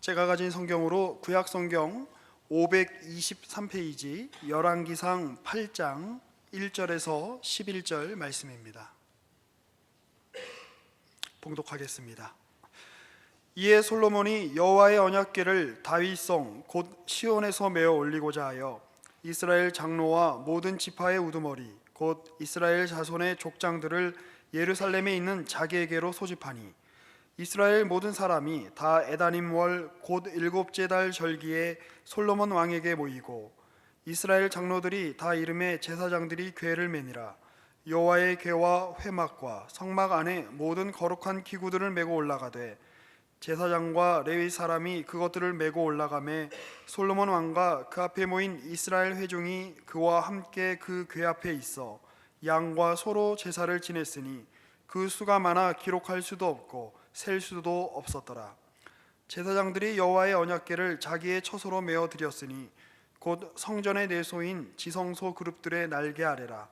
제가 가진 성경으로 구약 성경 523페이지 열왕기상 8장 1절에서 11절 말씀입니다. 봉독하겠습니다. 이에 솔로몬이 여호와의 언약궤를 다윗성 곧 시온에서 메어 올리고자 하여 이스라엘 장로와 모든 지파의 우두머리 곧 이스라엘 자손의 족장들을 예루살렘에 있는 자기에게로 소집하니 이스라엘 모든 사람이 다 에다님월 곧 일곱째 달 절기에 솔로몬 왕에게 모이고 이스라엘 장로들이 다 이름에 제사장들이 궤를 매니라. 여호와의 궤와 회막과 성막 안에 모든 거룩한 기구들을 메고 올라가되 제사장과 레위 사람이 그것들을 메고 올라가매 솔로몬 왕과 그 앞에 모인 이스라엘 회중이 그와 함께 그 궤 앞에 있어 양과 소로 제사를 지냈으니 그 수가 많아 기록할 수도 없고 셀 수도 없었더라. 제사장들이 여호와의 언약궤를 자기의 처소로 메어 드렸으니 곧 성전의 내소인 지성소 그룹들의 날개 아래라.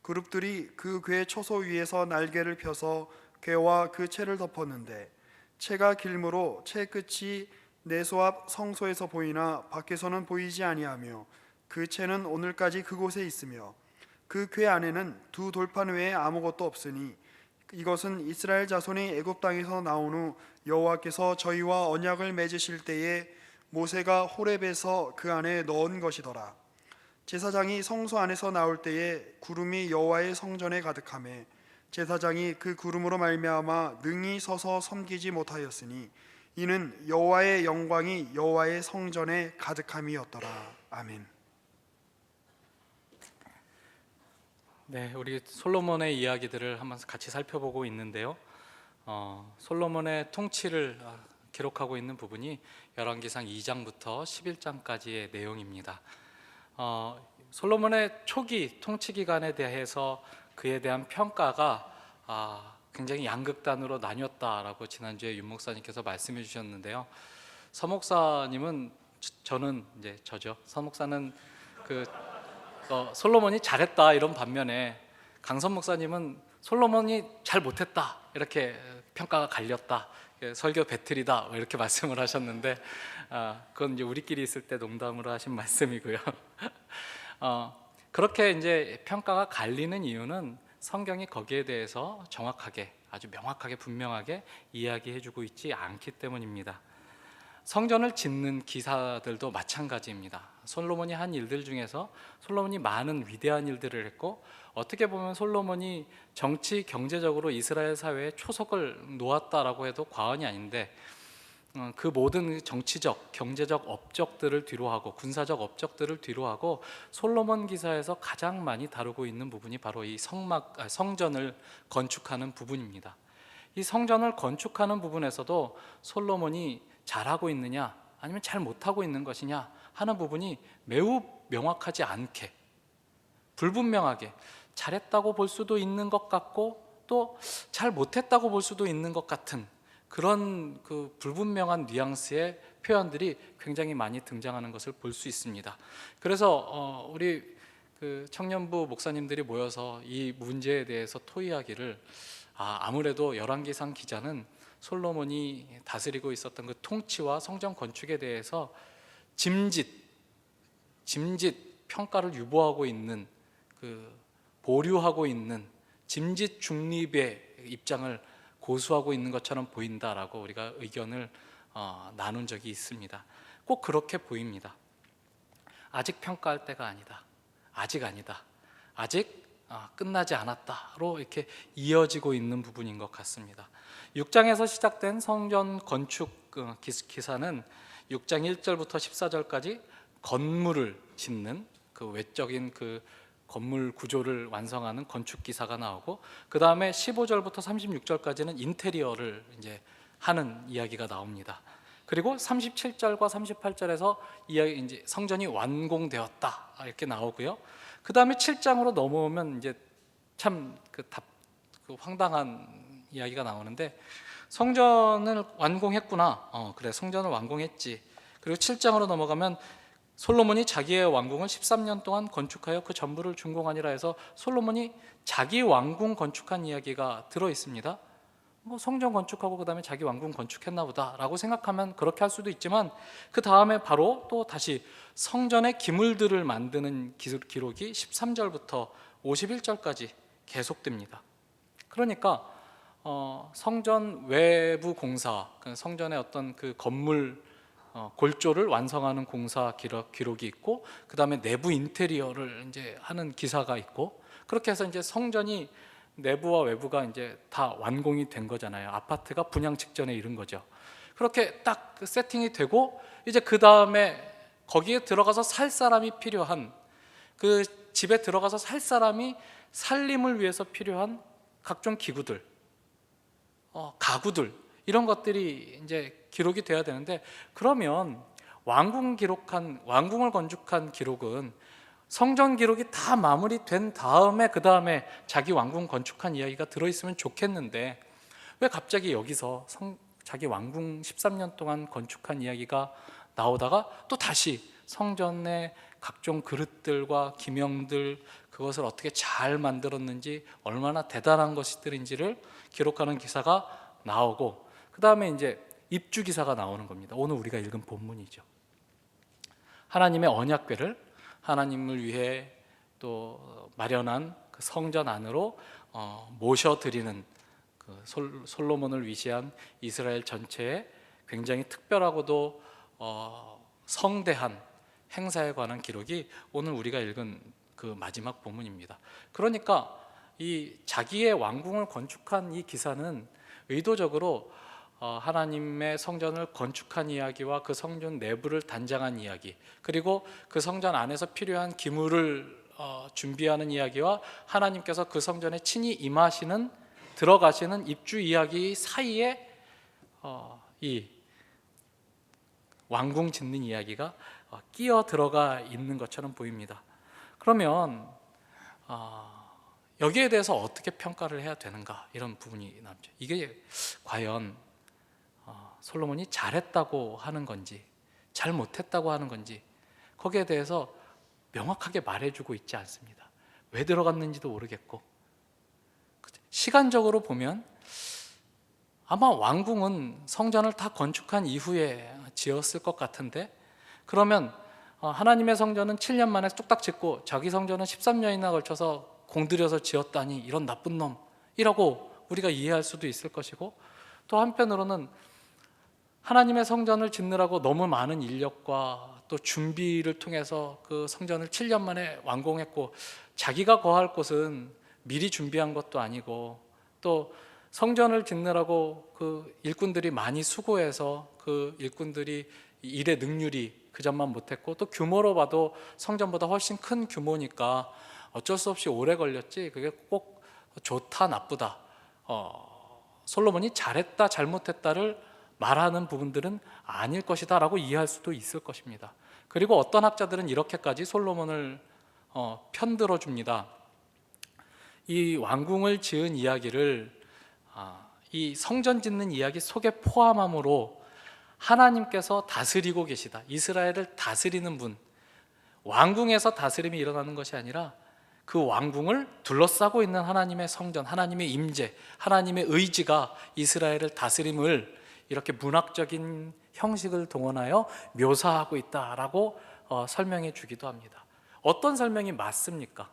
그룹들이 그 궤 처소 위에서 날개를 펴서 궤와 그 채를 덮었는데 채가 길므로 채 끝이 내소 앞 성소에서 보이나 밖에서는 보이지 아니하며 그 채는 오늘까지 그곳에 있으며 그 궤 안에는 두 돌판 외에 아무것도 없으니 이것은 이스라엘 자손이 애굽 땅에서 나온 후 여호와께서 저희와 언약을 맺으실 때에 모세가 호렙에서 그 안에 넣은 것이더라. 제사장이 성소 안에서 나올 때에 구름이 여호와의 성전에 가득하매 제사장이 그 구름으로 말미암아 능히 서서 섬기지 못하였으니 이는 여호와의 영광이 여호와의 성전에 가득함이었더라. 아멘. 네, 우리 솔로몬의 이야기들을 한번 같이 살펴보고 있는데요. 솔로몬의 통치를 기록하고 있는 부분이 열왕기상 2장부터 11장까지의 내용입니다. 솔로몬의 초기 통치 기간에 대해서 그에 대한 평가가 굉장히 양극단으로 나뉘었다라고 지난주에 윤 목사님께서 말씀해 주셨는데요. 서 목사님은 서 목사는 솔로몬이 잘했다 이런 반면에 강선 목사님은 솔로몬이 잘 못했다 이렇게 평가가 갈렸다, 설교 배틀이다 이렇게 말씀을 하셨는데 그건 이제 우리끼리 있을 때 농담으로 하신 말씀이고요. 그렇게 이제 평가가 갈리는 이유는 성경이 거기에 대해서 정확하게, 아주 명확하게 분명하게 이야기해주고 있지 않기 때문입니다. 성전을 짓는 기사들도 마찬가지입니다. 솔로몬이 한 일들 중에서 솔로몬이 많은 위대한 일들을 했고 어떻게 보면 솔로몬이 정치, 경제적으로 이스라엘 사회에 초석을 놓았다라고 해도 과언이 아닌데 그 모든 정치적, 경제적 업적들을 뒤로하고 군사적 업적들을 뒤로하고 솔로몬 기사에서 가장 많이 다루고 있는 부분이 바로 이 성전을 건축하는 부분입니다. 이 성전을 건축하는 부분에서도 솔로몬이 잘하고 있느냐 아니면 잘 못하고 있는 것이냐 하는 부분이 매우 명확하지 않게, 불분명하게 잘했다고 볼 수도 있는 것 같고 또 잘 못했다고 볼 수도 있는 것 같은 그런 그 불분명한 뉘앙스의 표현들이 굉장히 많이 등장하는 것을 볼 수 있습니다. 그래서 우리 그 청년부 목사님들이 모여서 이 문제에 대해서 토의하기를 아무래도 열왕기상 기자는 솔로몬이 다스리고 있었던 그 통치와 성전 건축에 대해서 짐짓 평가를 유보하고 있는, 보류하고 있는 짐짓 중립의 입장을 고수하고 있는 것처럼 보인다라고 우리가 의견을 나눈 적이 있습니다. 꼭 그렇게 보입니다. 아직 평가할 때가 아니다. 아직 아니다. 아직 끝나지 않았다로 이렇게 이어지고 있는 부분인 것 같습니다. 6장에서 시작된 성전 건축 기사는 6장 1절부터 14절까지 건물을 짓는 그 외적인 그 건물 구조를 완성하는 건축 기사가 나오고 그 다음에 15절부터 36절까지는 인테리어를 이제 하는 이야기가 나옵니다. 그리고 37절과 38절에서 이제 성전이 완공되었다 이렇게 나오고요. 그 다음에 7장으로 넘어오면 이제 참 황당한 이야기가 나오는데 성전을 완공했구나. 그래, 성전을 완공했지. 그리고 7장으로 넘어가면 솔로몬이 자기의 왕궁을 13년 동안 건축하여 그 전부를 준공하니라 해서 솔로몬이 자기 왕궁 건축한 이야기가 들어 있습니다. 뭐 성전 건축하고 그다음에 자기 왕궁 건축했나 보다라고 생각하면 그렇게 할 수도 있지만, 그 다음에 바로 또 다시 성전의 기물들을 만드는 기록이 13절부터 51절까지 계속됩니다. 그러니까 성전 외부 공사, 성전의 어떤 그 건물 골조를 완성하는 공사 기록이 있고, 그 다음에 내부 인테리어를 이제 하는 기사가 있고, 그렇게 해서 이제 성전이 내부와 외부가 이제 다 완공이 된 거잖아요. 아파트가 분양 직전에 이른 거죠. 그렇게 딱 세팅이 되고, 이제 그 다음에 거기에 들어가서 살 사람이 필요한, 그 집에 들어가서 살 사람이 살림을 위해서 필요한 각종 기구들, 가구들, 이런 것들이 이제 기록이 돼야 되는데, 그러면 왕궁을 건축한 기록은 성전 기록이 다 마무리된 다음에 그 다음에 자기 왕궁 건축한 이야기가 들어있으면 좋겠는데, 왜 갑자기 여기서 자기 왕궁 13년 동안 건축한 이야기가 나오다가 또 다시 성전의 각종 그릇들과 기명들, 그것을 어떻게 잘 만들었는지, 얼마나 대단한 것들인지를 기록하는 기사가 나오고, 그 다음에 이제 입주 기사가 나오는 겁니다. 오늘 우리가 읽은 본문이죠. 하나님의 언약궤를 하나님을 위해 또 마련한 그 성전 안으로 모셔드리는 그 솔로몬을 위시한 이스라엘 전체에 굉장히 특별하고도 성대한 행사에 관한 기록이 오늘 우리가 읽은 그 마지막 본문입니다. 그러니까 이 자기의 왕궁을 건축한 이 기사는 의도적으로 하나님의 성전을 건축한 이야기와 그 성전 내부를 단장한 이야기, 그리고 그 성전 안에서 필요한 기물을 준비하는 이야기와 하나님께서 그 성전에 친히 임하시는, 들어가시는 입주 이야기 사이에 이 왕궁 짓는 이야기가 끼어 들어가 있는 것처럼 보입니다. 그러면 여기에 대해서 어떻게 평가를 해야 되는가, 이런 부분이 남죠. 이게 과연 솔로몬이 잘했다고 하는 건지 잘못했다고 하는 건지, 거기에 대해서 명확하게 말해주고 있지 않습니다. 왜 들어갔는지도 모르겠고, 시간적으로 보면 아마 왕궁은 성전을 다 건축한 이후에 지었을 것 같은데, 그러면 하나님의 성전은 7년 만에 뚝딱 짓고 자기 성전은 13년이나 걸쳐서 공들여서 지었다니 이런 나쁜 놈이라고 우리가 이해할 수도 있을 것이고, 또 한편으로는 하나님의 성전을 짓느라고 너무 많은 인력과 또 준비를 통해서 그 성전을 7년 만에 완공했고, 자기가 거할 곳은 미리 준비한 것도 아니고, 또 성전을 짓느라고 그 일꾼들이 많이 수고해서 그 일꾼들이 일의 능률이 그 점만 못했고, 또 규모로 봐도 성전보다 훨씬 큰 규모니까 어쩔 수 없이 오래 걸렸지, 그게 꼭 좋다 나쁘다, 솔로몬이 잘했다 잘못했다를 말하는 부분들은 아닐 것이다 라고 이해할 수도 있을 것입니다. 그리고 어떤 학자들은 이렇게까지 솔로몬을 편들어 줍니다. 이 왕궁을 지은 이야기를 이 성전 짓는 이야기 속에 포함함으로 하나님께서 다스리고 계시다, 이스라엘을 다스리는 분, 왕궁에서 다스림이 일어나는 것이 아니라 그 왕궁을 둘러싸고 있는 하나님의 성전, 하나님의 임재, 하나님의 의지가 이스라엘을 다스림을 이렇게 문학적인 형식을 동원하여 묘사하고 있다라고 설명해 주기도 합니다. 어떤 설명이 맞습니까?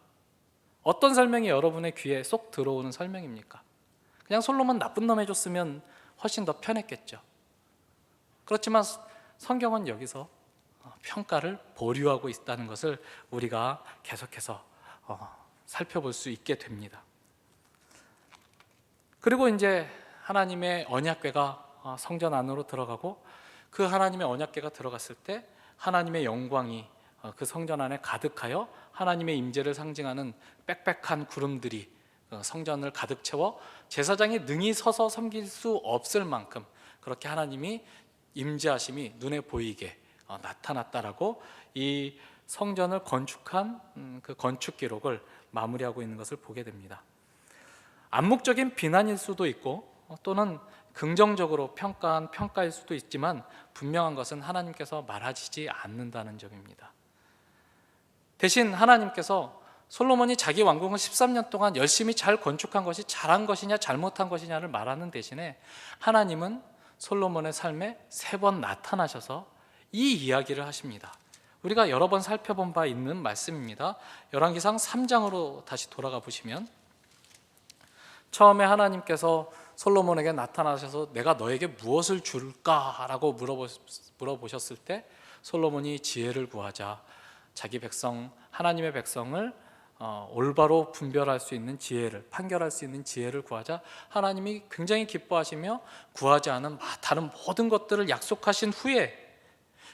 어떤 설명이 여러분의 귀에 쏙 들어오는 설명입니까? 그냥 솔로몬 나쁜 놈 해줬으면 훨씬 더 편했겠죠. 그렇지만 성경은 여기서 평가를 보류하고 있다는 것을 우리가 계속해서 살펴볼 수 있게 됩니다. 그리고 이제 하나님의 언약궤가 성전 안으로 들어가고, 그 하나님의 언약궤가 들어갔을 때 하나님의 영광이 그 성전 안에 가득하여 하나님의 임재를 상징하는 빽빽한 구름들이 성전을 가득 채워 제사장이 능히 서서 섬길 수 없을 만큼 그렇게 하나님이 임재하심이 눈에 보이게 나타났다라고 이 성전을 건축한 그 건축 기록을 마무리하고 있는 것을 보게 됩니다. 암묵적인 비난일 수도 있고 또는 긍정적으로 평가한 평가일 수도 있지만, 분명한 것은 하나님께서 말하시지 않는다는 점입니다. 대신 하나님께서 솔로몬이 자기 왕궁을 13년 동안 열심히 잘 건축한 것이 잘한 것이냐 잘못한 것이냐를 말하는 대신에 하나님은 솔로몬의 삶에 3번 나타나셔서 이 이야기를 하십니다. 우리가 여러 번 살펴본 바 있는 말씀입니다. 열왕기상 3장으로 다시 돌아가 보시면 처음에 하나님께서 솔로몬에게 나타나셔서 내가 너에게 무엇을 줄까라고 물어보셨을 때 솔로몬이 지혜를 구하자 자기 백성, 하나님의 백성을 올바로 분별할 수 있는 지혜를, 판결할 수 있는 지혜를 구하자 하나님이 굉장히 기뻐하시며 구하지 않은 다른 모든 것들을 약속하신 후에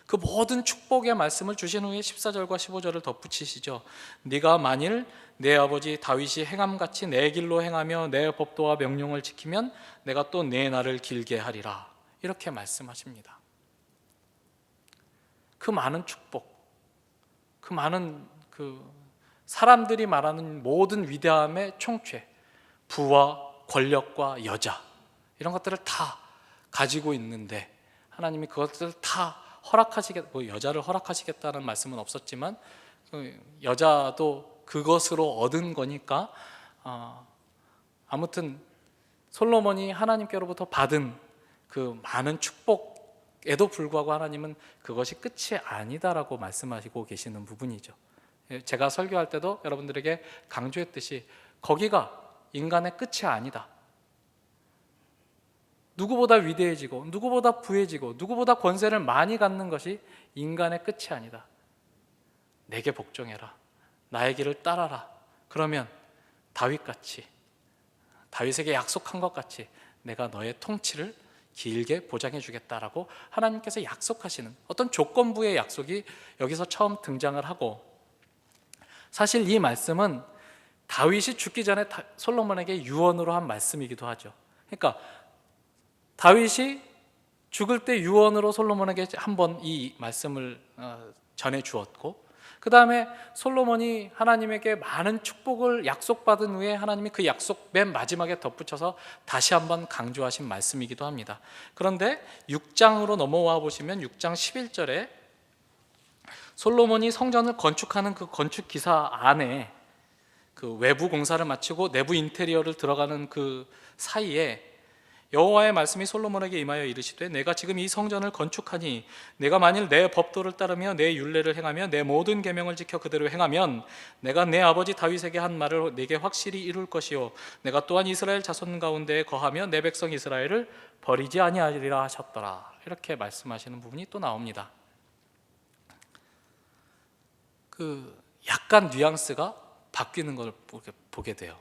그 모든 축복의 말씀을 주신 후에 14절과 15절을 덧붙이시죠. 네가 만일 내 아버지 다윗이 행함같이 내 길로 행하며 내 법도와 명령을 지키면 내가 또 내 날을 길게 하리라, 이렇게 말씀하십니다. 그 많은 축복, 그 많은 사람들이 말하는 모든 위대함의 총체, 부와 권력과 여자, 이런 것들을 다 가지고 있는데 하나님이 그것들을 다 여자를 허락하시겠다는 말씀은 없었지만 여자도 그것으로 얻은 거니까 아무튼 솔로몬이 하나님께로부터 받은 그 많은 축복에도 불구하고 하나님은 그것이 끝이 아니다라고 말씀하시고 계시는 부분이죠. 제가 설교할 때도 여러분들에게 강조했듯이 거기가 인간의 끝이 아니다. 누구보다 위대해지고 누구보다 부해지고 누구보다 권세를 많이 갖는 것이 인간의 끝이 아니다. 내게 복종해라, 나의 길을 따라라. 그러면 다윗같이, 다윗에게 약속한 것 같이 내가 너의 통치를 길게 보장해 주겠다라고 하나님께서 약속하시는 어떤 조건부의 약속이 여기서 처음 등장을 하고, 사실 이 말씀은 다윗이 죽기 전에 솔로몬에게 유언으로 한 말씀이기도 하죠. 그러니까 다윗이 죽을 때 유언으로 솔로몬에게 한번 이 말씀을 전해 주었고, 그 다음에 솔로몬이 하나님에게 많은 축복을 약속받은 후에 하나님이 그 약속 맨 마지막에 덧붙여서 다시 한번 강조하신 말씀이기도 합니다. 그런데 6장으로 넘어와 보시면 6장 11절에 솔로몬이 성전을 건축하는 그 건축 기사 안에 그 외부 공사를 마치고 내부 인테리어를 들어가는 그 사이에 여호와의 말씀이 솔로몬에게 임하여 이르시되 내가 지금 이 성전을 건축하니 내가 만일 내 법도를 따르며 내 율례를 행하며 내 모든 계명을 지켜 그대로 행하면 내가 내 아버지 다윗에게 한 말을 내게 확실히 이룰 것이요 내가 또한 이스라엘 자손 가운데에 거하며 내 백성 이스라엘을 버리지 아니하리라 하셨더라. 이렇게 말씀하시는 부분이 또 나옵니다. 그 약간 뉘앙스가 바뀌는 걸 보게 돼요.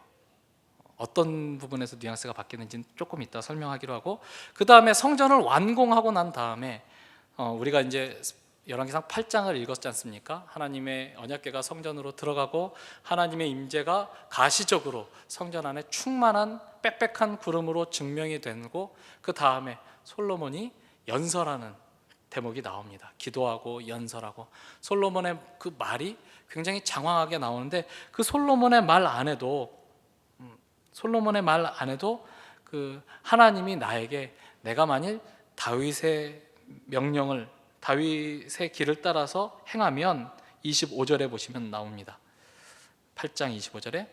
어떤 부분에서 뉘앙스가 바뀌는지는 조금 이따 설명하기로 하고, 그 다음에 성전을 완공하고 난 다음에 우리가 이제 열왕기상 8장을 읽었지 않습니까? 하나님의 언약궤가 성전으로 들어가고 하나님의 임재가 가시적으로 성전 안에 충만한 빽빽한 구름으로 증명이 되고, 그 다음에 솔로몬이 연설하는 대목이 나옵니다. 기도하고 연설하고 솔로몬의 그 말이 굉장히 장황하게 나오는데 그 솔로몬의 말 안에도 그 하나님이 나에게 내가 만일 다윗의 명령을, 다윗의 길을 따라서 행하면 25절에 보시면 나옵니다. 8장 25절에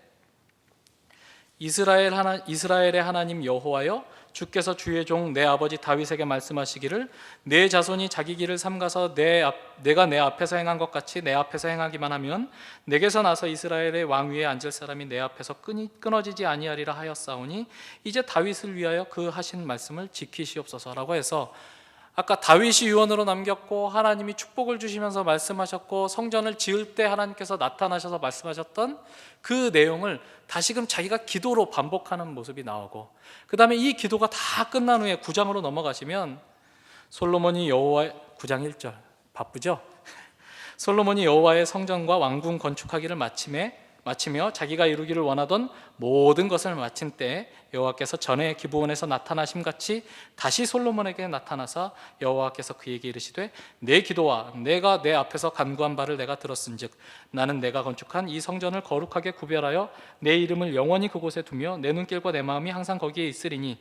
이스라엘의 하나님 여호와여 주께서 주의 종 내 아버지 다윗에게 말씀하시기를 내 자손이 자기 길을 삼가서 내가 내 앞에서 행한 것 같이 내 앞에서 행하기만 하면 내게서 나서 이스라엘의 왕위에 앉을 사람이 내 앞에서 끊어지지 아니하리라 하였사오니 이제 다윗을 위하여 그 하신 말씀을 지키시옵소서라고 해서, 아까 다윗이 유언으로 남겼고 하나님이 축복을 주시면서 말씀하셨고 성전을 지을 때 하나님께서 나타나셔서 말씀하셨던 그 내용을 다시금 자기가 기도로 반복하는 모습이 나오고, 그 다음에 이 기도가 다 끝난 후에 9장으로 넘어가시면 솔로몬이 9장 1절 바쁘죠? 솔로몬이 여호와의 성전과 왕궁 건축하기를 마치며 자기가 이루기를 원하던 모든 것을 마친 때 여호와께서 전에 기브온에서 나타나심 같이 다시 솔로몬에게 나타나사 여호와께서 그에게 이르시되 내 기도와 내가 내 앞에서 간구한 바를 내가 들었은즉 나는 내가 건축한 이 성전을 거룩하게 구별하여 내 이름을 영원히 그곳에 두며 내 눈길과 내 마음이 항상 거기에 있으리니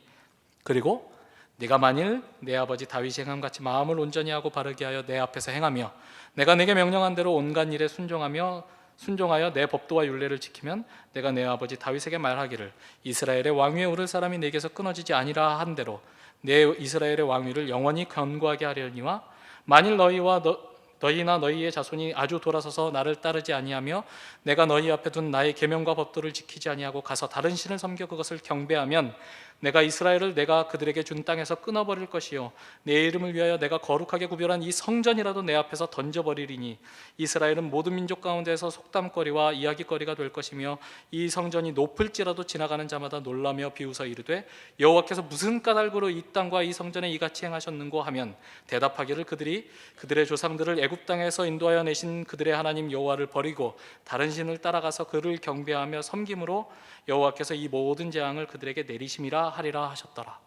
그리고 네가 만일 내 아버지 다윗이 행함같이 마음을 온전히 하고 바르게 하여 내 앞에서 행하며 내가 네게 명령한 대로 온갖 일에 순종하며 순종하여 내 법도와 율례를 지키면 내가 내 아버지 다윗에게 말하기를 이스라엘의 왕위에 오를 사람이 내게서 끊어지지 아니라 한 대로 내 이스라엘의 왕위를 영원히 견고하게 하려니와 만일 너희나 너희의 자손이 아주 돌아서서 나를 따르지 아니하며 내가 너희 앞에 둔 나의 계명과 법도를 지키지 아니하고 가서 다른 신을 섬겨 그것을 경배하면 내가 이스라엘을 내가 그들에게 준 땅에서 끊어버릴 것이요 내 이름을 위하여 내가 거룩하게 구별한 이 성전이라도 내 앞에서 던져버리리니 이스라엘은 모든 민족 가운데서 속담거리와 이야기거리가 될 것이며 이 성전이 높을지라도 지나가는 자마다 놀라며 비웃어 이르되 여호와께서 무슨 까닭으로 이 땅과 이 성전에 이같이 행하셨는고 하면 대답하기를 그들이 그들의 조상들을 애굽 땅에서 인도하여 내신 그들의 하나님 여호와를 버리고 다른 신을 따라가서 그를 경배하며 섬김으로 여호와께서 이 모든 재앙을 그들에게 내리심이라 하리라 하셨더라.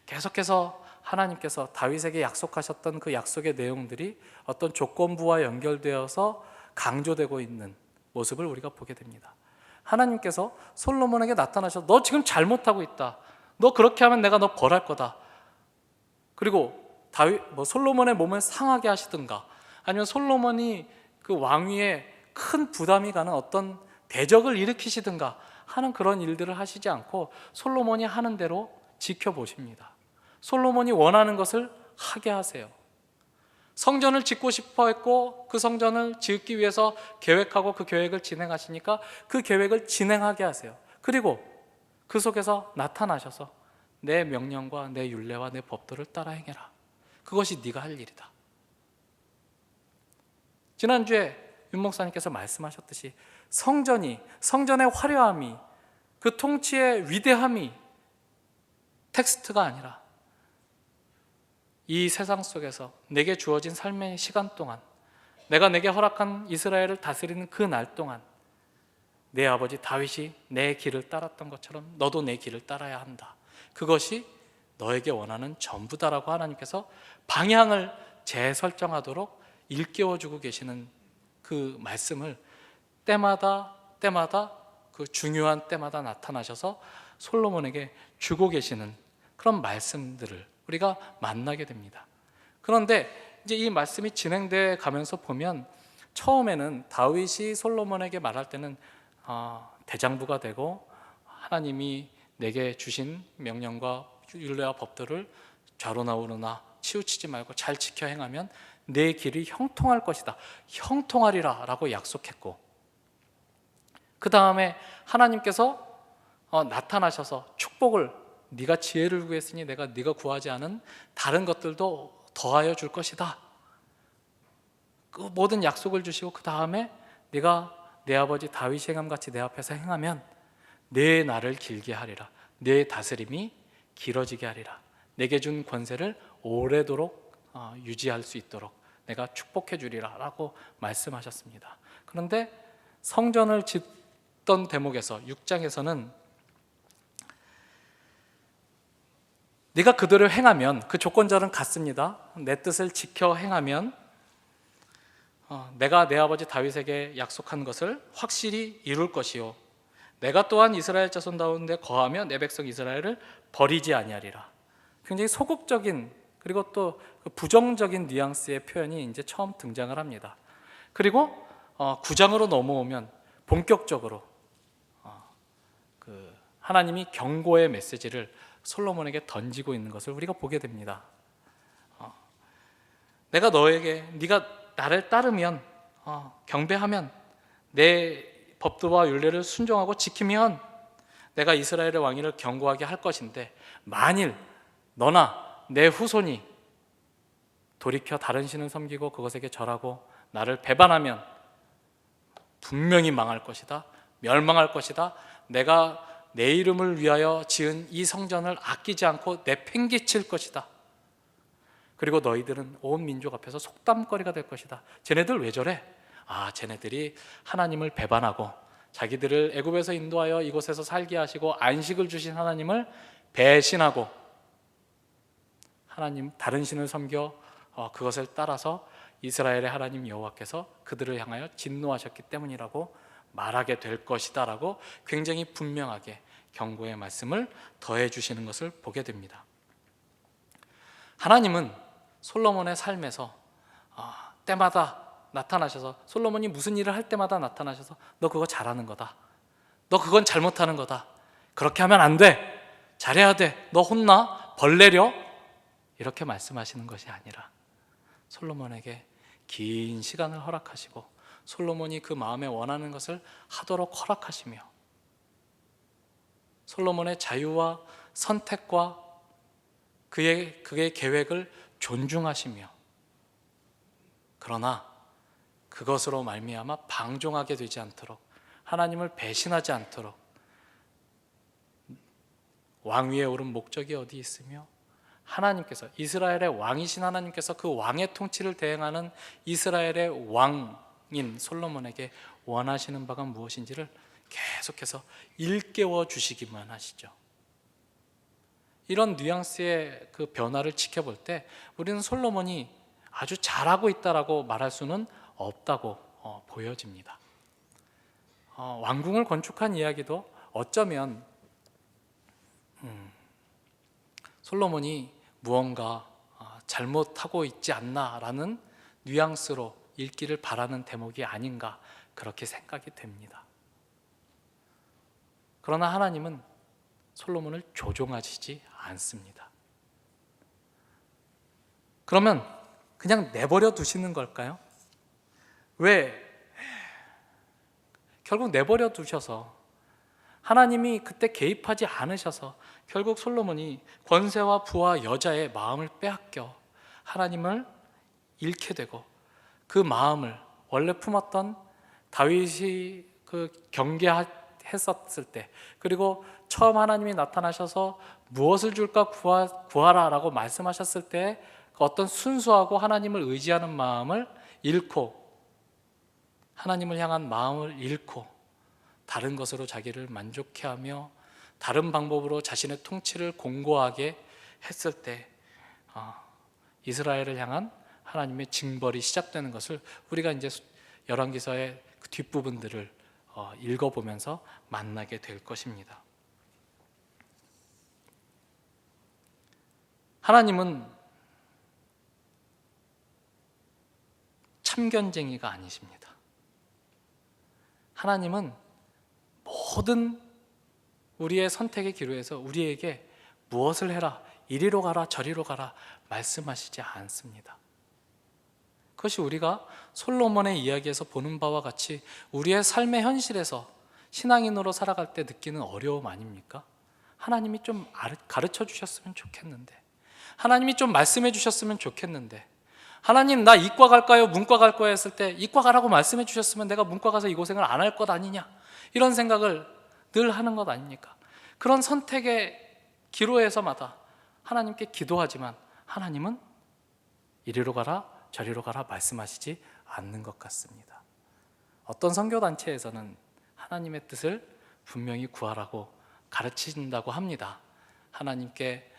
계속해서 하나님께서 다윗에게 약속하셨던 그 약속의 내용들이 어떤 조건부와 연결되어서 강조되고 있는 모습을 우리가 보게 됩니다. 하나님께서 솔로몬에게 나타나셔서 너 지금 잘못하고 있다. 너 그렇게 하면 내가 너 벌할 거다. 그리고 솔로몬의 몸을 상하게 하시든가 아니면 솔로몬이 그 왕위에 큰 부담이 가는 어떤 대적을 일으키시든가 하는 그런 일들을 하시지 않고 솔로몬이 하는 대로 지켜보십니다. 솔로몬이 원하는 것을 하게 하세요. 성전을 짓고 싶어 했고 그 성전을 짓기 위해서 계획하고 그 계획을 진행하시니까 그 계획을 진행하게 하세요. 그리고 그 속에서 나타나셔서 내 명령과 내 율례와 내 법도를 따라 행해라. 그것이 네가 할 일이다. 지난주에 윤 목사님께서 말씀하셨듯이 성전의 화려함이 그 통치의 위대함이 텍스트가 아니라 이 세상 속에서 내게 주어진 삶의 시간 동안 내가 내게 허락한 이스라엘을 다스리는 그 날 동안 내 아버지 다윗이 내 길을 따랐던 것처럼 너도 내 길을 따라야 한다. 그것이 너에게 원하는 전부다라고 하나님께서 방향을 재설정하도록 일깨워주고 계시는 그 말씀을 때마다 그 중요한 때마다 나타나셔서 솔로몬에게 주고 계시는 그런 말씀들을 우리가 만나게 됩니다. 그런데 이제 이 말씀이 진행돼 가면서 보면 처음에는 다윗이 솔로몬에게 말할 때는 대장부가 되고 하나님이 내게 주신 명령과 율례와 법들을 좌로나 우로나 치우치지 말고 잘 지켜 행하면 내 길이 형통할 것이다. 형통하리라 라고 약속했고 그 다음에 하나님께서 나타나셔서 축복을 네가 지혜를 구했으니 내가 네가 구하지 않은 다른 것들도 더하여 줄 것이다. 그 모든 약속을 주시고 그 다음에 네가 내 아버지 다윗이 행함같이 내 앞에서 행하면 내 날을 길게 하리라. 내 다스림이 길어지게 하리라. 내게 준 권세를 오래도록 유지할 수 있도록 내가 축복해 주리라 라고 말씀하셨습니다. 그런데 성전을 짓던 대목에서 6장에서는 네가 그들을 행하면 그 조건절은 같습니다. 내 뜻을 지켜 행하면 내가 내 아버지 다윗에게 약속한 것을 확실히 이룰 것이요 내가 또한 이스라엘 자손 가운데 거하며 내 백성 이스라엘을 버리지 아니하리라. 굉장히 소극적인 그리고 또 부정적인 뉘앙스의 표현이 이제 처음 등장을 합니다. 그리고 9장으로 넘어오면 본격적으로 그 하나님이 경고의 메시지를 솔로몬에게 던지고 있는 것을 우리가 보게 됩니다. 내가 네가 나를 따르면 경배하면 내 법도와 율례를 순종하고 지키면 내가 이스라엘의 왕위를 견고하게 할 것인데 만일 너나 내 후손이 돌이켜 다른 신을 섬기고 그것에게 절하고 나를 배반하면 분명히 망할 것이다. 멸망할 것이다. 내가 내 이름을 위하여 지은 이 성전을 아끼지 않고 내팽개칠 것이다. 그리고 너희들은 온 민족 앞에서 속담거리가 될 것이다. 쟤네들 왜 저래? 쟤네들이 하나님을 배반하고 자기들을 애굽에서 인도하여 이곳에서 살게 하시고 안식을 주신 하나님을 배신하고 하나님 다른 신을 섬겨 그것을 따라서 이스라엘의 하나님 여호와께서 그들을 향하여 진노하셨기 때문이라고 말하게 될 것이다 라고 굉장히 분명하게 경고의 말씀을 더해 주시는 것을 보게 됩니다. 하나님은 솔로몬의 삶에서 때마다 나타나셔서, 솔로몬이 무슨 일을 할 때마다 나타나셔서 너 그거 잘하는 거다, 너 그건 잘못하는 거다, 그렇게 하면 안 돼, 잘해야 돼, 너 혼나, 벌 내려, 이렇게 말씀하시는 것이 아니라 솔로몬에게 긴 시간을 허락하시고 솔로몬이 그 마음에 원하는 것을 하도록 허락하시며 솔로몬의 자유와 선택과 그의 계획을 존중하시며, 그러나 그것으로 말미암아 방종하게 되지 않도록, 하나님을 배신하지 않도록, 왕 위에 오른 목적이 어디 있으며 하나님께서, 이스라엘의 왕이신 하나님께서 그 왕의 통치를 대행하는 이스라엘의 왕인 솔로몬에게 원하시는 바가 무엇인지를 계속해서 일깨워 주시기만 하시죠. 이런 뉘앙스의 그 변화를 지켜볼 때 우리는 솔로몬이 아주 잘하고 있다라고 말할 수는 없다고 보여집니다. 왕궁을 건축한 이야기도 어쩌면 솔로몬이 무언가 잘못하고 있지 않나라는 뉘앙스로 읽기를 바라는 대목이 아닌가, 그렇게 생각이 됩니다. 그러나 하나님은 솔로몬을 조종하시지 않습니다. 그러면 그냥 내버려 두시는 걸까요? 왜? 결국 내버려 두셔서 하나님이 그때 개입하지 않으셔서 결국 솔로몬이 권세와 부와 여자의 마음을 빼앗겨 하나님을 잃게 되고, 그 마음을 원래 품었던 다윗이 그 경계했었을 때, 그리고 처음 하나님이 나타나셔서 무엇을 줄까 구하라 라고 말씀하셨을 때 그 어떤 순수하고 하나님을 의지하는 마음을 잃고, 하나님을 향한 마음을 잃고 다른 것으로 자기를 만족해하며 다른 방법으로 자신의 통치를 공고하게 했을 때 이스라엘을 향한 하나님의 징벌이 시작되는 것을 우리가 이제 열왕기서의 그 뒷부분들을 읽어보면서 만나게 될 것입니다. 하나님은 참견쟁이가 아니십니다. 하나님은 모든 우리의 선택의 기로에서 우리에게 무엇을 해라, 이리로 가라, 저리로 가라 말씀하시지 않습니다. 그것이 우리가 솔로몬의 이야기에서 보는 바와 같이 우리의 삶의 현실에서 신앙인으로 살아갈 때 느끼는 어려움 아닙니까? 하나님이 좀 가르쳐 주셨으면 좋겠는데, 하나님이 좀 말씀해 주셨으면 좋겠는데, 하나님 나 이과 갈까요? 문과 갈 거야 했을 때 이과 가라고 말씀해 주셨으면 내가 문과 가서 이 고생을 안 할 것 아니냐, 이런 생각을 늘 하는 것 아닙니까? 그런 선택의 기로에서마다 하나님께 기도하지만 하나님은 이리로 가라 저리로 가라 말씀하시지 않는 것 같습니다. 어떤 선교단체에서는 하나님의 뜻을 분명히 구하라고 가르친다고 합니다. 하나님께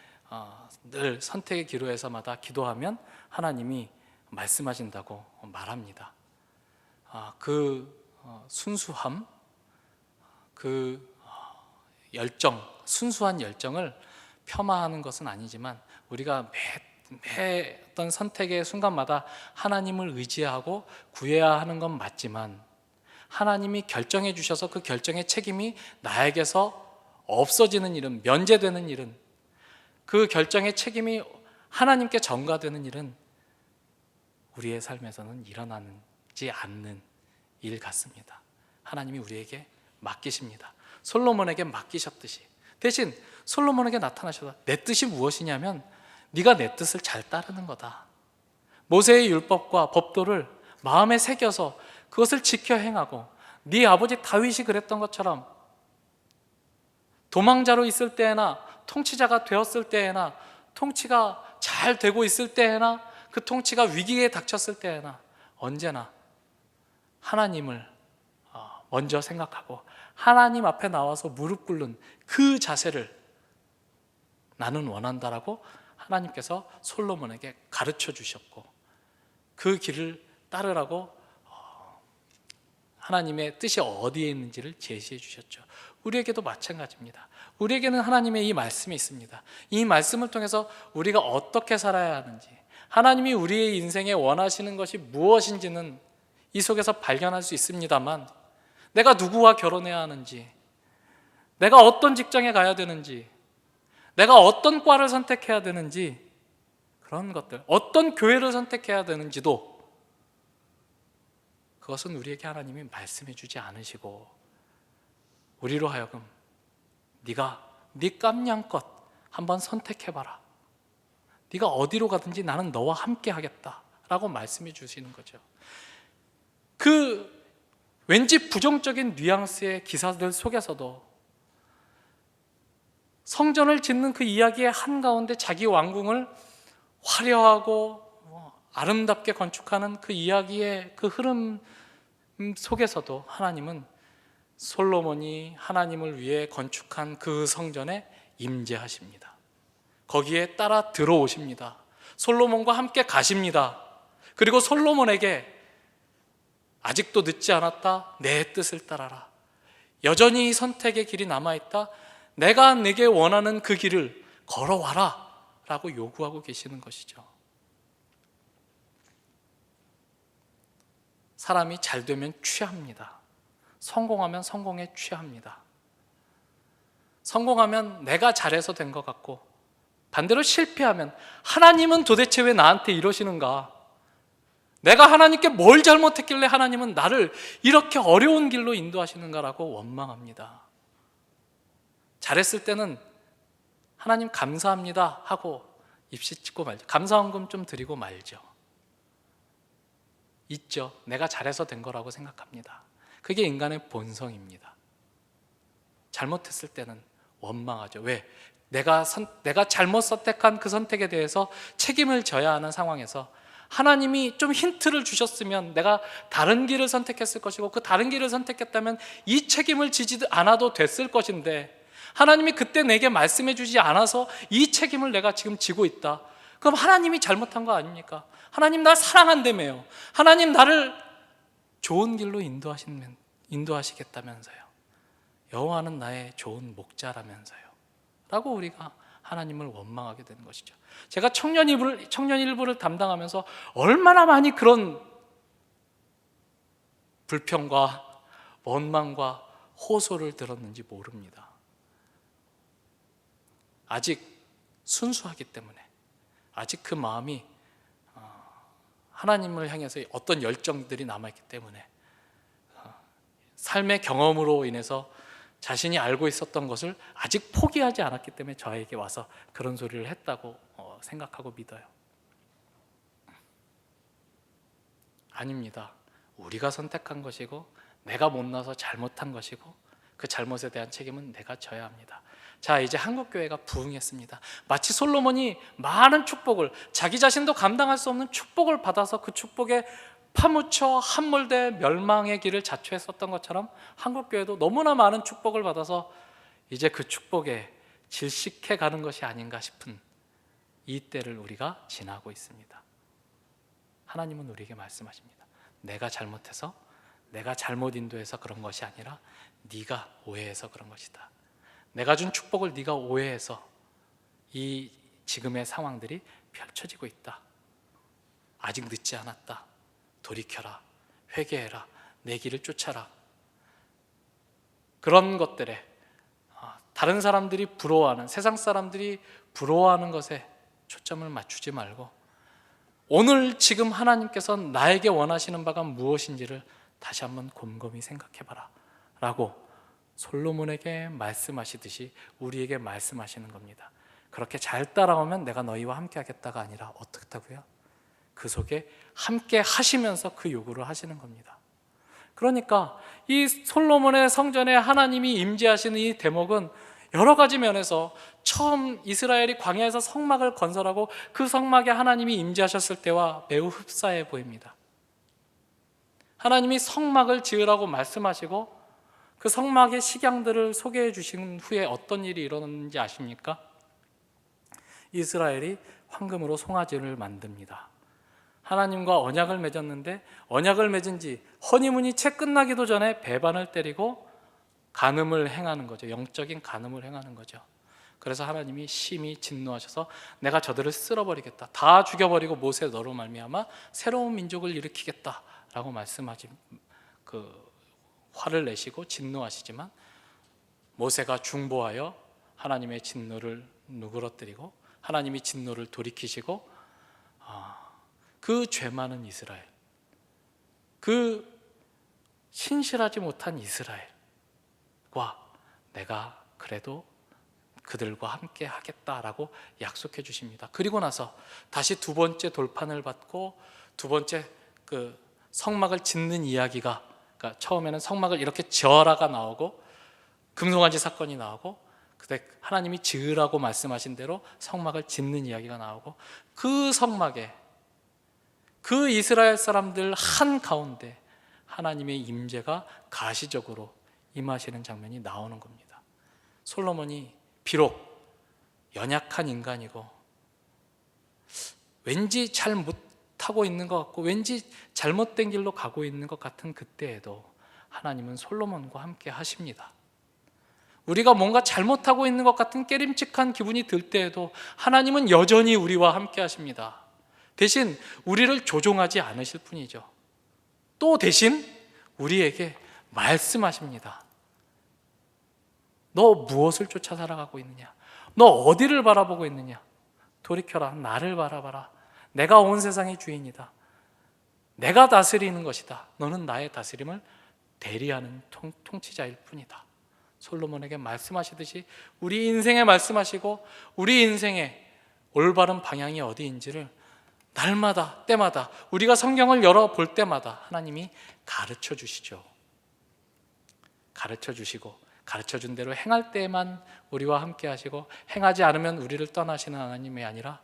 늘 선택의 기로에서마다 기도하면 하나님이 말씀하신다고 말합니다. 그 순수함, 그 열정, 순수한 열정을 폄하하는 것은 아니지만 우리가 매 어떤 선택의 순간마다 하나님을 의지하고 구해야 하는 건 맞지만, 하나님이 결정해 주셔서 그 결정의 책임이 나에게서 없어지는 일은, 면제되는 일은, 그 결정의 책임이 하나님께 전가되는 일은 우리의 삶에서는 일어나지 않는 일 같습니다. 하나님이 우리에게 맡기십니다. 솔로몬에게 맡기셨듯이. 대신 솔로몬에게 나타나셔서 내 뜻이 무엇이냐면 네가 내 뜻을 잘 따르는 거다. 모세의 율법과 법도를 마음에 새겨서 그것을 지켜 행하고, 네 아버지 다윗이 그랬던 것처럼 도망자로 있을 때에나 통치자가 되었을 때에나 통치가 잘 되고 있을 때에나 그 통치가 위기에 닥쳤을 때에나 언제나 하나님을 먼저 생각하고 하나님 앞에 나와서 무릎 꿇는 그 자세를 나는 원한다라고 하나님께서 솔로몬에게 가르쳐 주셨고, 그 길을 따르라고 하나님의 뜻이 어디에 있는지를 제시해 주셨죠. 우리에게도 마찬가지입니다. 우리에게는 하나님의 이 말씀이 있습니다. 이 말씀을 통해서 우리가 어떻게 살아야 하는지, 하나님이 우리의 인생에 원하시는 것이 무엇인지는 이 속에서 발견할 수 있습니다만, 내가 누구와 결혼해야 하는지, 내가 어떤 직장에 가야 되는지, 내가 어떤 과를 선택해야 되는지, 그런 것들, 어떤 교회를 선택해야 되는지도 그것은 우리에게 하나님이 말씀해 주지 않으시고, 우리로 하여금 네가 네 깜냥껏 한번 선택해봐라, 네가 어디로 가든지 나는 너와 함께 하겠다 라고 말씀해 주시는 거죠. 그 왠지 부정적인 뉘앙스의 기사들 속에서도 성전을 짓는 그 이야기의 한가운데 자기 왕궁을 화려하고 아름답게 건축하는 그 이야기의 그 흐름 속에서도 하나님은 솔로몬이 하나님을 위해 건축한 그 성전에 임재하십니다. 거기에 따라 들어오십니다. 솔로몬과 함께 가십니다. 그리고 솔로몬에게 아직도 늦지 않았다, 내 뜻을 따라라, 여전히 선택의 길이 남아있다, 내가 내게 원하는 그 길을 걸어와라 라고 요구하고 계시는 것이죠. 사람이 잘 되면 취합니다. 성공하면 성공에 취합니다. 성공하면 내가 잘해서 된 것 같고, 반대로 실패하면 하나님은 도대체 왜 나한테 이러시는가, 내가 하나님께 뭘 잘못했길래 하나님은 나를 이렇게 어려운 길로 인도하시는가라고 원망합니다. 잘했을 때는 하나님 감사합니다 하고 입시 찍고 말죠. 감사원금 좀 드리고 말죠. 있죠. 내가 잘해서 된 거라고 생각합니다. 그게 인간의 본성입니다. 잘못했을 때는 원망하죠. 왜? 내가 잘못 선택한 그 선택에 대해서 책임을 져야 하는 상황에서 하나님이 좀 힌트를 주셨으면 내가 다른 길을 선택했을 것이고, 그 다른 길을 선택했다면 이 책임을 지지 않아도 됐을 것인데, 하나님이 그때 내게 말씀해 주지 않아서 이 책임을 내가 지금 지고 있다. 그럼 하나님이 잘못한 거 아닙니까? 하나님 날 사랑한다며요. 하나님 나를 좋은 길로 인도하시겠다면서요. 여호와는 나의 좋은 목자라면서요 라고 우리가 하나님을 원망하게 되는 것이죠. 제가 청년일부를 담당하면서 얼마나 많이 그런 불평과 원망과 호소를 들었는지 모릅니다. 아직 순수하기 때문에, 아직 그 마음이 하나님을 향해서 어떤 열정들이 남아있기 때문에, 삶의 경험으로 인해서 자신이 알고 있었던 것을 아직 포기하지 않았기 때문에 저에게 와서 그런 소리를 했다고 생각하고 믿어요. 아닙니다. 우리가 선택한 것이고, 내가 못나서 잘못한 것이고, 그 잘못에 대한 책임은 내가 져야 합니다. 자, 이제 한국교회가 부흥했습니다. 마치 솔로몬이 많은 축복을, 자기 자신도 감당할 수 없는 축복을 받아서 그 축복에 파묻혀 함몰돼 멸망의 길을 자초했었던 것처럼, 한국교회도 너무나 많은 축복을 받아서 이제 그 축복에 질식해 가는 것이 아닌가 싶은 이 때를 우리가 지나고 있습니다. 하나님은 우리에게 말씀하십니다. 내가 잘못해서, 내가 잘못 인도해서 그런 것이 아니라 네가 오해해서 그런 것이다. 내가 준 축복을 네가 오해해서 이 지금의 상황들이 펼쳐지고 있다. 아직 늦지 않았다. 돌이켜라, 회개해라, 내 길을 쫓아라. 그런 것들에 다른 사람들이 부러워하는, 세상 사람들이 부러워하는 것에 초점을 맞추지 말고, 오늘 지금 하나님께서 나에게 원하시는 바가 무엇인지를 다시 한번 곰곰이 생각해봐라 라고 솔로몬에게 말씀하시듯이 우리에게 말씀하시는 겁니다. 그렇게 잘 따라오면 내가 너희와 함께 하겠다가 아니라 어떻다고요? 그 속에 함께 하시면서 그 요구를 하시는 겁니다. 그러니까 이 솔로몬의 성전에 하나님이 임재하시는 이 대목은 여러 가지 면에서 처음 이스라엘이 광야에서 성막을 건설하고 그 성막에 하나님이 임재하셨을 때와 매우 흡사해 보입니다. 하나님이 성막을 지으라고 말씀하시고 그 성막의 식양들을 소개해 주신 후에 어떤 일이 일어났는지 아십니까? 이스라엘이 황금으로 송아지를 만듭니다. 하나님과 언약을 맺었는데, 언약을 맺은 지 허니문이 채 끝나기도 전에 배반을 때리고 간음을 행하는 거죠. 영적인 간음을 행하는 거죠. 그래서 하나님이 심히 진노하셔서 내가 저들을 쓸어버리겠다, 다 죽여버리고 모세 너로 말미암아 새로운 민족을 일으키겠다 라고 말씀하지, 화를 내시고 진노하시지만 모세가 중보하여 하나님의 진노를 누그러뜨리고 하나님이 진노를 돌이키시고 그 죄 많은 이스라엘, 그 신실하지 못한 이스라엘과 내가 그래도 그들과 함께 하겠다라고 약속해 주십니다. 그리고 나서 다시 두 번째 돌판을 받고 두 번째 성막을 짓는 이야기가, 그러니까 처음에는 성막을 이렇게 지어라가 나오고 금송아지 사건이 나오고 그때 하나님이 지으라고 말씀하신 대로 성막을 짓는 이야기가 나오고 그 성막에 그 이스라엘 사람들 한가운데 하나님의 임재가 가시적으로 임하시는 장면이 나오는 겁니다. 솔로몬이 비록 연약한 인간이고 왠지 잘 못하고 있는 것 같고 왠지 잘못된 길로 가고 있는 것 같은 그때에도 하나님은 솔로몬과 함께 하십니다. 우리가 뭔가 잘못하고 있는 것 같은 깨림칙한 기분이 들 때에도 하나님은 여전히 우리와 함께 하십니다. 대신 우리를 조종하지 않으실 뿐이죠. 또 대신 우리에게 말씀하십니다. 너 무엇을 쫓아 살아가고 있느냐? 너 어디를 바라보고 있느냐? 돌이켜라. 나를 바라봐라. 내가 온 세상의 주인이다. 내가 다스리는 것이다. 너는 나의 다스림을 대리하는 통치자일 뿐이다. 솔로몬에게 말씀하시듯이 우리 인생에 말씀하시고 우리 인생의 올바른 방향이 어디인지를 날마다 때마다 우리가 성경을 열어볼 때마다 하나님이 가르쳐 주시죠. 가르쳐 주시고 가르쳐 준 대로 행할 때에만 우리와 함께 하시고 행하지 않으면 우리를 떠나시는 하나님이 아니라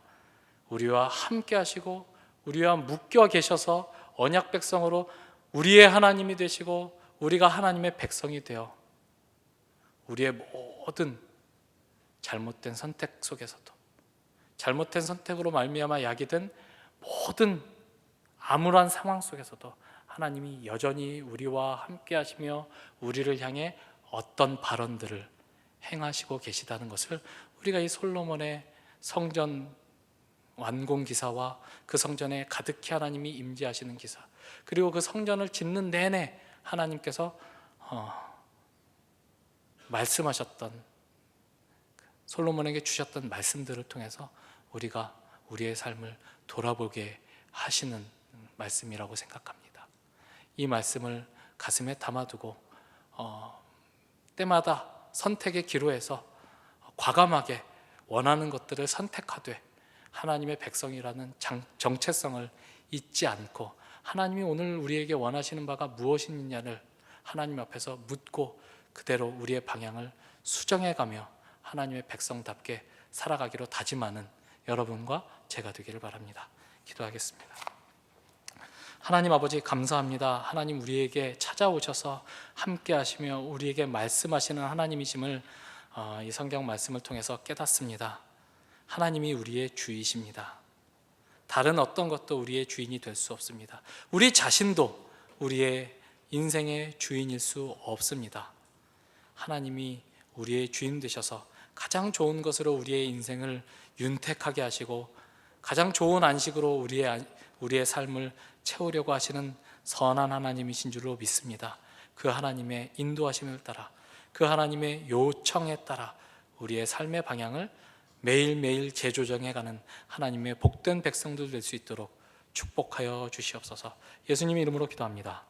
우리와 함께 하시고 우리와 묶여 계셔서 언약 백성으로 우리의 하나님이 되시고 우리가 하나님의 백성이 되어 우리의 모든 잘못된 선택 속에서도 잘못된 선택으로 말미암아 약이 된 모든 암울한 상황 속에서도 하나님이 여전히 우리와 함께 하시며 우리를 향해 어떤 발언들을 행하시고 계시다는 것을 우리가 이 솔로몬의 성전 완공 기사와 그 성전에 가득히 하나님이 임재하시는 기사, 그리고 그 성전을 짓는 내내 하나님께서 말씀하셨던, 솔로몬에게 주셨던 말씀들을 통해서 우리가 우리의 삶을 돌아보게 하시는 말씀이라고 생각합니다. 이 말씀을 가슴에 담아두고 때마다 선택의 기로에서 과감하게 원하는 것들을 선택하되 하나님의 백성이라는 정체성을 잊지 않고 하나님이 오늘 우리에게 원하시는 바가 무엇이냐를 하나님 앞에서 묻고 그대로 우리의 방향을 수정해가며 하나님의 백성답게 살아가기로 다짐하는 여러분과 제가 되기를 바랍니다. 기도하겠습니다. 하나님 아버지 감사합니다. 하나님 우리에게 찾아오셔서 함께 하시며 우리에게 말씀하시는 하나님이심을 이 성경 말씀을 통해서 깨닫습니다. 하나님이 우리의 주이십니다. 다른 어떤 것도 우리의 주인이 될 수 없습니다. 우리 자신도 우리의 인생의 주인일 수 없습니다. 하나님이 우리의 주인 되셔서 가장 좋은 것으로 우리의 인생을 윤택하게 하시고 가장 좋은 안식으로 우리의 삶을 채우려고 하시는 선한 하나님이신 줄로 믿습니다. 그 하나님의 인도하심을 따라 그 하나님의 요청에 따라 우리의 삶의 방향을 매일매일 재조정해가는 하나님의 복된 백성들 될 수 있도록 축복하여 주시옵소서. 예수님 이름으로 기도합니다.